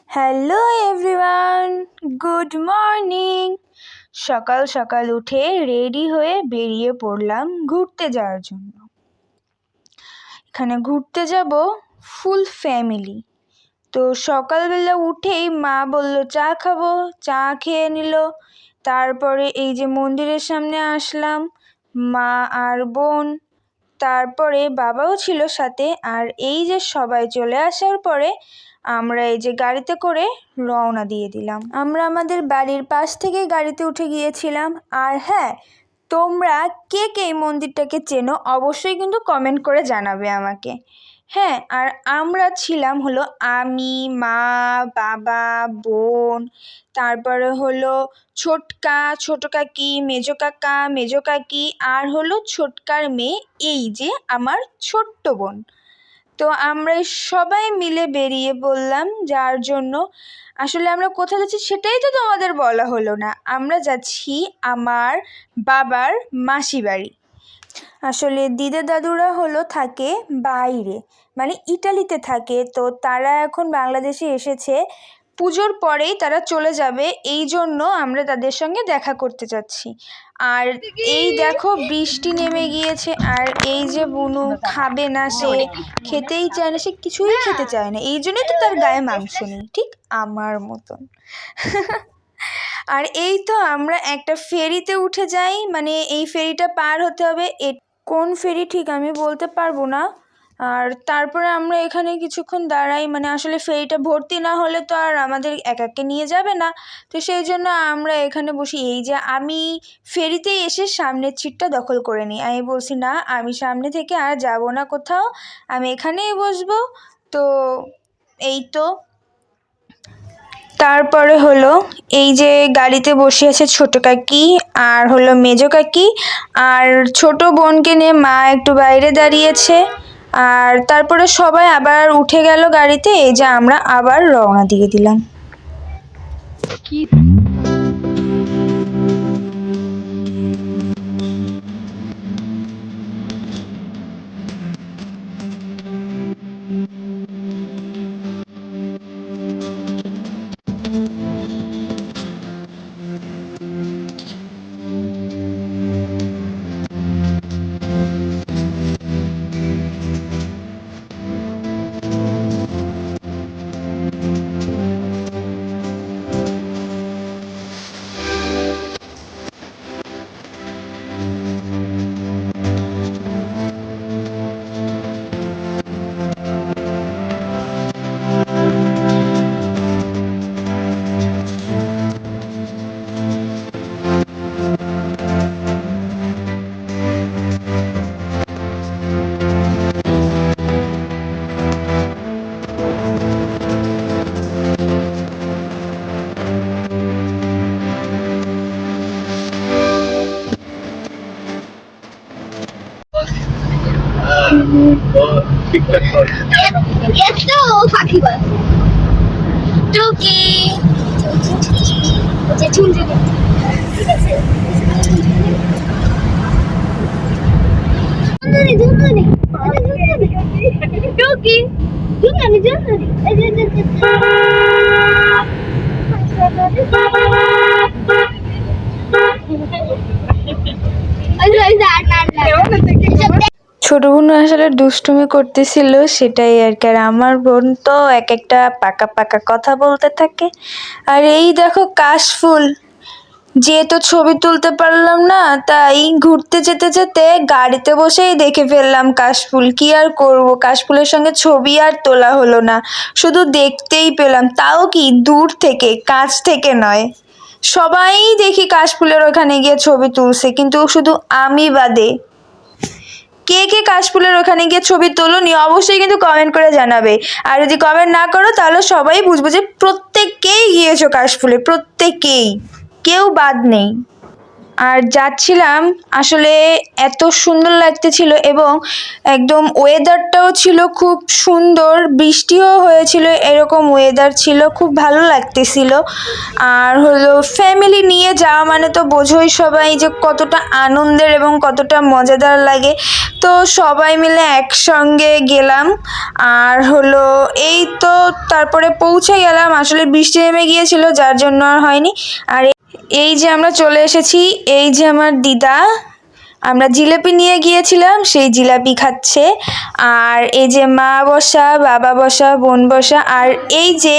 Hello everyone, good morning. সকাল সকাল উঠে রেডি হয়ে বেরিয়ে পড়লাম ঘুরতে যাওয়ার জন্য। এখানে ঘুরতে যাব ফুল ফ্যামিলি। তো সকালবেলা উঠেই মা বলল চা খাবো, চা খেয়ে নিল। তারপরে এই যে মন্দিরের সামনে আসলাম, মা আর বোন, তারপরে বাবাও ছিল সাথে। আর এই যে সবাই চলে আসার পরে আমরা এই যে গাড়িতে করে রওনা দিয়ে দিলাম। আমরা আমাদের বাড়ির পাশ থেকে গাড়িতে উঠে গিয়েছিলাম। আর হ্যাঁ, তোমরা কে কে এই মন্দিরটাকে চেনো অবশ্যই কিন্তু কমেন্ট করে জানাবে আমাকে। হ্যাঁ, আর আমরা ছিলাম হলো আমি, মা, বাবা, বোন, তারপরে হলো ছোটকা, ছোট কাকি, মেজো কাকা, মেজো কাকি, আর হলো ছোটকার মেয়ে, এই যে আমার ছোট্ট বোন। তো আমরা সবাই মিলে বেরিয়ে পড়লাম যার জন্য। আসলে আমরা কোথায় যাচ্ছি সেটাই তো তোমাদের বলা হলো না। আমরা যাচ্ছি আমার বাবার মাসি বাড়ি। আসলে দিদা দাদুরা হলো থাকে বাইরে, মানে ইটালিতে থাকে। তো তারা এখন বাংলাদেশে এসেছে, পুজোর পরেই তারা চলে যাবে, এই জন্য আমরা তাদের সঙ্গে দেখা করতে যাচ্ছি। আর এই দেখো বৃষ্টি নেমে গিয়েছে। আর এই যে বুনু খাবে না, সে খেতেই চায় না, সে কিছুই খেতে চায় না, এই জন্যই তো তার গায়ে মাংস নেই, ঠিক আমার মতন। আর এই তো আমরা একটা ফেরিতে উঠে যাই, মানে এই ফেরিটা পার হতে হবে। কোন ফেরি ঠিক আমি বলতে পারবো না। আর তারপরে আমরা এখানে কিছুক্ষণ দাঁড়াই, মানে আসলে ফেরিটা ভর্তি না হলে তো আর আমাদের একাকে নিয়ে যাবে না। তো সেই জন্য আমরা এখানে বসি। এই যে আমি ফেরিতেই এসে সামনের সিটটা দখল করে নিই। আমি বলছি না, আমি সামনে থেকে আর যাব না কোথাও, আমি এখানেই বসবো। তো এই তো তারপরে হলো এই যে গাড়িতে বসে আছে ছোট কাকি আর হলো মেজো কাকি, আর ছোট বোনকে নিয়ে মা একটু বাইরে দাঁড়িয়েছে। আর তারপরে সবাই আবার উঠে গেল গাড়িতে। এই যে আমরা আবার রওনা দিয়ে দিলাম। টুকি ছোট বোন আসলে দুষ্টুমি করতেছিল, সেটাই আর কি। আর আমার বোন তো এক একটা পাকা পাকা কথা বলতে থাকে। আর এই দেখো কাশফুল, যেহেতু ছবি তুলতে পারলাম না, তাই ঘুরতে যেতে যেতে গাড়িতে বসেই দেখে ফেললাম কাশফুল। কি আর করব, কাশফুলের সঙ্গে ছবি আর তোলা হলো না, শুধু দেখতেই পেলাম, তাও কি দূর থেকে, কাছ থেকে নয়। সবাই দেখি কাশফুলের ওখানে গিয়ে ছবি তুলছে, কিন্তু শুধু আমি বাদে। কে কে কাশফুলের ওখানে গিয়ে ছবি তোলোনি অবশ্যই কিন্তু কমেন্ট করে জানাবে। আর যদি কমেন্ট না করো তাহলে সবাই বুঝবো যে প্রত্যেককেই গিয়েছো কাশফুলে, প্রত্যেককেই, কেউ বাদ নেই। আর যাচ্ছিলাম, আসলে এত সুন্দর লাগতেছিল এবং একদম ওয়েদারটাও ছিল খুব সুন্দর, বৃষ্টিও হয়েছিল, এরকম ওয়েদার ছিল, খুব ভালো লাগতেছিল। আর হলো ফ্যামিলি নিয়ে যাওয়া মানে তো বোঝোই সবাই যে কতটা আনন্দের এবং কতটা মজাদার লাগে। তো সবাই মিলে একসঙ্গে গেলাম। আর হলো এই তো তারপরে পৌঁছে গেলাম, আসলে বৃষ্টি নেমে গিয়েছিল যার জন্য আর হয়নি। আর এই যে আমরা চলে এসেছি, এই যে আমার দিদা, আমরা জিলাপি নিয়ে গিয়েছিলাম, সেই জিলাপি খাচ্ছে। আর এই যে মা বসা, বাবা বসা, বোন বসা, আর এই যে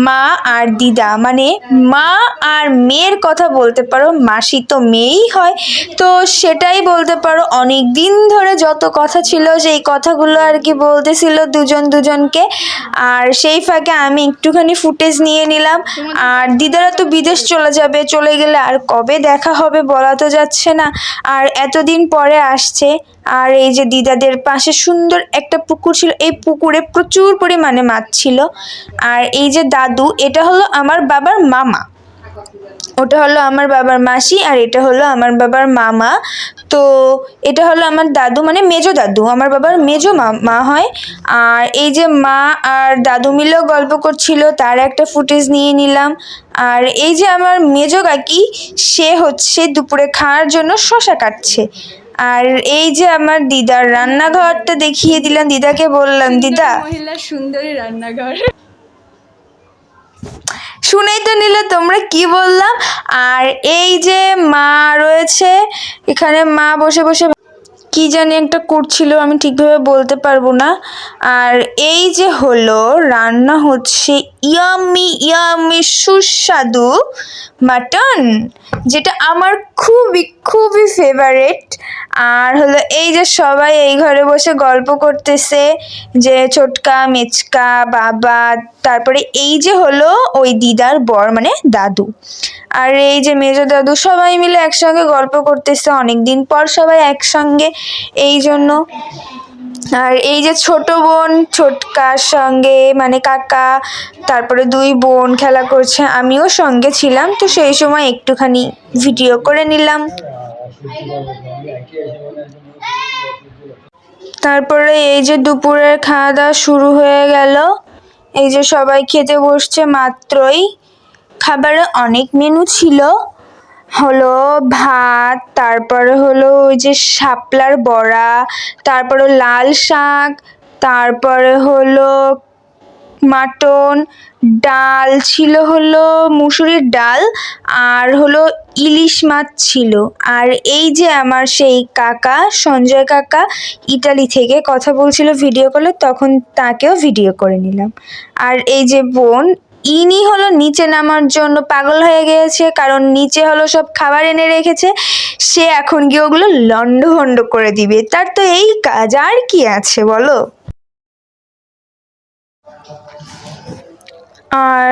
মা আর দিদা, মানে মা আর মেয়ের কথা বলতে পারো, মাসি তো মেয়েই হয়, তো সেটাই বলতে পারো। অনেক দিন ধরে যত কথা ছিল সেই কথাগুলো আর কি বলতেছিল দুজন দুজনকে। আর সেই ফাঁকে আমি একটুখানি ফুটেজ নিয়ে নিলাম। আর দিদারা তো বিদেশ চলে যাবে, চলে গেলে আর কবে দেখা হবে বলা তো যাচ্ছে না, আর এতদিন পরে আসছে। আর এই যে দিদাদের পাশে সুন্দর একটা পুকুর ছিল, এই পুকুরে প্রচুর পরিমাণে মাছ ছিল। আর এই যে দাদু, এটা হলো আমার বাবার মামা, ওটা হলো আমার বাবার মাসি, আর এটা হলো আমার বাবার মামা। তো এটা হলো আমার দাদু, মানে মেজো দাদু, আমার বাবার মেজো মা হয়। আর এই যে মা আর দাদু মিলেও গল্প করছিল, তার একটা ফুটেজ নিয়ে নিলাম। আর এই যে আমার মেজো কাকি, সে হচ্ছে দুপুরে খাওয়ার জন্য শসা কাটছে। আর এই যে আমার দিদার রান্নাঘরটা দেখিয়ে দিলাম, দিদাকে বললাম দিদা, মহিলা সুন্দরী রান্নাঘর। শুনেই তো নিলে, তোমরা কি বললাম। আর এই যে মা রয়েছে এখানে, মা বসে বসে কি জানি একটা করছিল, আমি ঠিকভাবে বলতে পারবো না। আর এই যে হলো রান্না হচ্ছে ইয়াম্মি ইয়াম্মি সুস্বাদু মাটন, যেটা আমার খুবই খুবই ফেভারিট। আর হলো এই যে সবাই এই ঘরে বসে গল্প করতেছে, যে ছোটকা, মেচকা, বাবা, তারপরে এই যে হলো ওই দিদার বর মানে দাদু, আর এই যে মেজো দাদু, সবাই মিলে একসঙ্গে গল্প করতেছে, অনেকদিন পর সবাই একসঙ্গে, এই জন্য। আর এই যে ছোট বোন ছোটকার সঙ্গে, মানে কাকা, তারপরে দুই বোন খেলা করছে, আমিও সঙ্গে ছিলাম, তো সেই সময় একটুখানি ভিডিও করে নিলাম। তারপরে এই যে দুপুরের খাওয়া দাওয়া শুরু হয়ে গেল, এই যে সবাই খেতে বসছে মাত্রই। খাবারে অনেক মেনু ছিল, হলো ভাত, তারপরে হলো ওই যে শাপলার বড়া, তারপরে লাল শাক, তারপরে হলো মাটন, ডাল ছিল হলো মুসুরির ডাল, আর হলো ইলিশ মাছ ছিল। আর এই যে আমার সেই কাকা, সঞ্জয় কাকা, ইতালি থেকে কথা বলছিল ভিডিও কলে, তখন তাকেও ভিডিও করে নিলাম। আর এই যে বোন, ইনি হলো নিচে নামার জন্য পাগল হয়ে গিয়েছে, কারণ নিচে হলো সব খাবার এনে রেখেছে, সে এখন গিয়ে ওগুলো লন্ডভন্ড করে দিবে, তার তো এই কাজ, আর কি আছে বলো। আর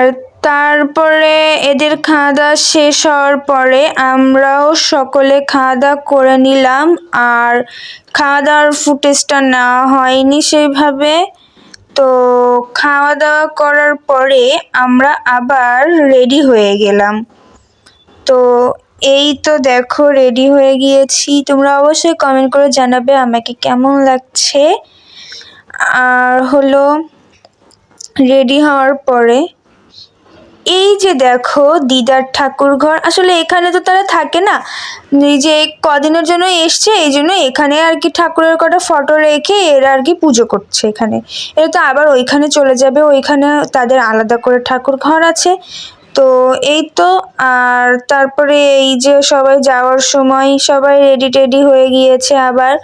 তারপরে এদের খাওয়া দাওয়া শেষ হওয়ার পরে আমরাও সকলে খাওয়া দাওয়া করে নিলাম। আর খাওয়া দাওয়ার ফুটেজটা নেওয়া হয়নি সেইভাবে। তো খাওয়া দাওয়া করার পরে আমরা আবার রেডি হয়ে গেলাম। তো এই তো দেখো রেডি হয়ে গিয়েছি, তোমরা অবশ্যই কমেন্ট করে জানাবে আমাকে কেমন লাগছে। আর হলো রেডি হওয়ার পরে এই যে দেখো দিদার ঠাকুর ঘর, আসলে এখানে তো তারা থাকে না, এই যে কদিনের জন্য এসছে, এই জন্য এখানে আর কি ঠাকুরের কটা ফটো রেখে এরা আর কি পুজো করছে এখানে। এরা তো আবার ওইখানে চলে যাবে, ওইখানে তাদের আলাদা করে ঠাকুর ঘর আছে। তো এই তো, আর তারপরে এই যে সবাই যাওয়ার সময় সবাই রেডি টেডি হয়ে গিয়েছে আবার।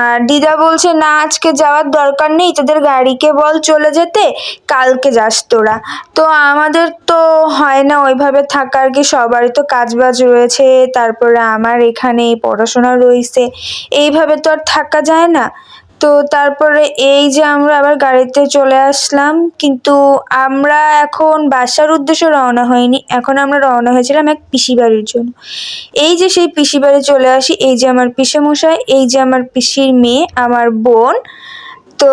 আর দিদা বলছে না আজকে যাওয়ার দরকার নেই, তোদের গাড়িকে বল চলে যেতে, কালকে যাস তোরা। তো আমাদের তো হয় না ওইভাবে থাকার, কি সবারই তো কাজ বাজ রয়েছে, তারপরে আমার এখানে পড়াশোনা রয়েছে, এইভাবে তো আর থাকা যায় না। তো তারপরে এই যে আমরা আবার গাড়িতে চলে আসলাম, কিন্তু আমরা এখন বাসার উদ্দেশ্যে রওনা হইনি, এখন আমরা রওনা হয়েছিলাম এক পিসি বাড়ির জন্য। এই যে সেই পিসি বাড়ি চলে আসি, এই যে আমার পিসেমশাই, এই যে আমার পিসির মেয়ে, আমার বোন, তো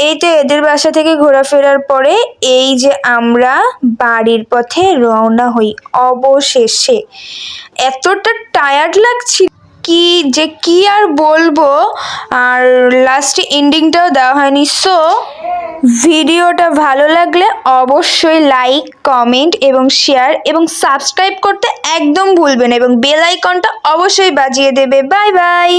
এই তো এদের বাসা থেকে ঘোরাফেরার পরে এই যে আমরা বাড়ির পথে রওনা হই অবশেষে। এতটা টায়ার্ড লাগছিল কি আর বলবো, আর লাস্টে এন্ডিংটাও দেওয়া হয়নি। সো ভিডিওটা ভালো লাগলে অবশ্যই লাইক, কমেন্ট এবং শেয়ার এবং সাবস্ক্রাইব করতে একদম ভুলবেন এবং বেল আইকনটা অবশ্যই বাজিয়ে দেবে। Bye bye.